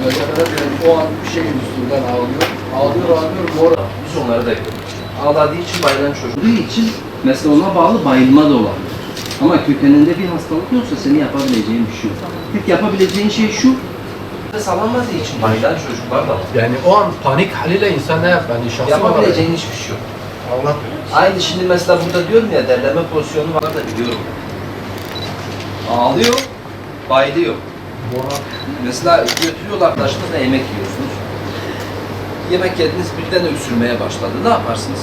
Mesela diyelim o an bir şeyin üstünden ağlıyor, mor. Biz onları da görüyoruz. Ağladığı için bayılan çocuk. Olduğu için mesela ona bağlı bayılma da olabilir. Ama kökeninde bir hastalık yoksa senin yapabileceğin bir şey yok. Tek yapabileceğin şey şu, nefes alamadığı için bayılan çocuklar da var. Yani o an panik haliyle insan ne yapar? Yani şahsı Yapabileceğin hiçbir şey yok. Allah. Aynı şimdi mesela burada diyorum ya, derleme pozisyonu var da biliyorum. Ağlıyor, bayılıyor. Mesela götürüyorlar arkadaşlar da yemek yiyorsunuz. Yemek yediniz, birden öksürmeye başladı. Ne yaparsınız?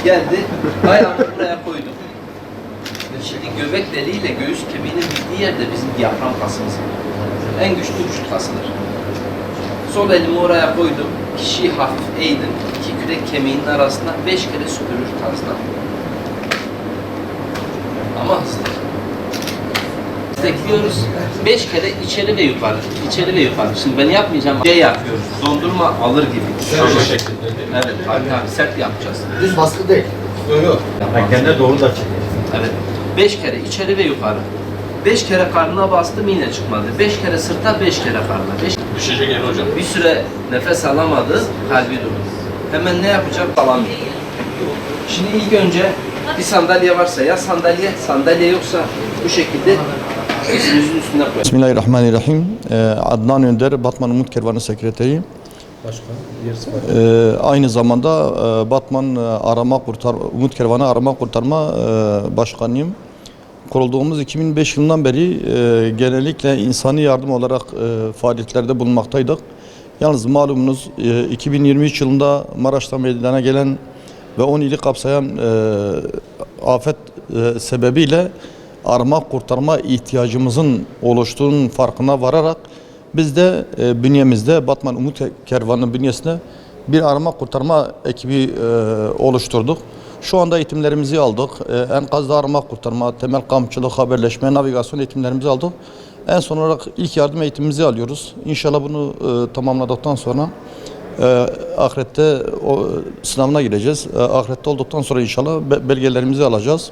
Geldi, ayağını buraya koydum. Şimdi göbek deliğiyle göğüs kemiğinin bittiği yerde bizim diyafram kasımız. En güçlü vücut kasıdır. Sol elimi oraya koydum. Kişiyi hafif eğdim. İki kürek kemiğinin arasına 5 kere süpürür tarzda. Ama hızlı. Destekliyoruz. 5 kere içeri ve yukarı. İçeri ve yukarı. Şimdi ben yapmayacağım. Şey yapıyoruz. Dondurma alır gibi. Şöyle şeklinde değil mi? Evet. Tabii sert yapacağız. Düz baskı değil. Yok. Kendine doğru da çekiyor. Evet. 5 kere içeri ve yukarı. 5 kere karnına bastım yine çıkmadı. 5 kere sırta, 5 kere karnına. Düşecek el hocam. Bir süre nefes alamadı, kalbi durdu. Hemen ne yapacak? Alamıyor. Şimdi ilk önce bir sandalye varsa ya sandalye yoksa bu şekilde dizimizin üstüne koyalım. Bismillahirrahmanirrahim. Adnan Önder, Batman Umut Kervanı Sekreteri. Aynı zamanda Batman Umut Kervanı Arama Kurtarma Başkanıyım. Kurulduğumuz 2005 yılından beri genellikle insani yardım olarak faaliyetlerde bulunmaktaydık. Yalnız malumunuz 2023 yılında Maraş'ta meydana gelen ve 10 ili kapsayan afet sebebiyle arama kurtarma ihtiyacımızın oluştuğunun farkına vararak biz de bünyemizde Batman Umut Kervanı bünyesinde bir arama kurtarma ekibi oluşturduk. Şu anda eğitimlerimizi aldık. Enkazda arama kurtarma, temel kampçılık, haberleşme, navigasyon eğitimlerimizi aldık. En son olarak ilk yardım eğitimimizi alıyoruz. İnşallah bunu tamamladıktan sonra ahirette sınavına gireceğiz. Ahirette olduktan sonra inşallah belgelerimizi alacağız.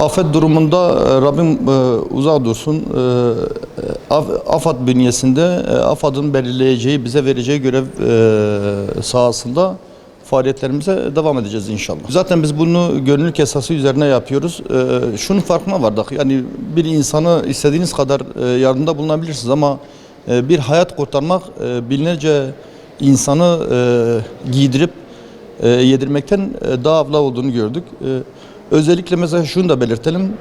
Afet durumunda Rabbim uzak dursun. AFAD bünyesinde AFAD'ın belirleyeceği, bize vereceği görev sahasında faaliyetlerimize devam edeceğiz inşallah. Zaten biz bunu gönüllülük esası üzerine yapıyoruz. Şunun farkına vardık. Yani bir insanı istediğiniz kadar yardımda bulunabilirsiniz ama bir hayat kurtarmak binlerce insanı giydirip yedirmekten daha avla olduğunu gördük. Özellikle mesela şunu da belirtelim.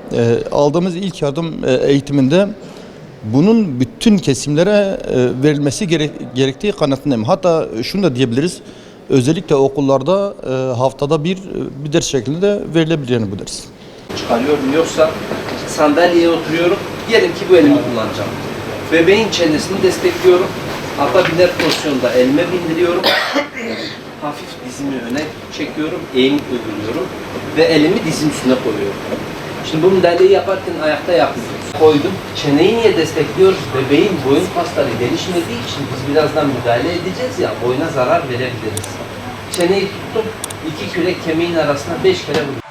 Aldığımız ilk yardım eğitiminde bunun bütün kesimlere verilmesi gerektiği kanaatindeyim. Hatta şunu da diyebiliriz. Özellikle okullarda haftada bir ders şeklinde verilebilir yani bu ders. Çıkarıyorum, yoksa sandalyeye oturuyorum. Diyelim ki bu elimi kullanacağım. Bebeğin çenesini destekliyorum. Hatta biner pozisyonda elime bindiriyorum. Hafif dizimi öne çekiyorum, eğim uyguluyorum ve elimi dizin üstüne koyuyorum. Şimdi bu müdahaleyi yaparken ayakta yapmıyoruz. Koydum. Çeneyi niye destekliyoruz? Bebeğin boyun kasları gelişmediği için biz birazdan müdahale edeceğiz ya, boyuna zarar verebiliriz. Çeneyi tuttum, iki kürek kemiğin arasına 5 kere vurdum.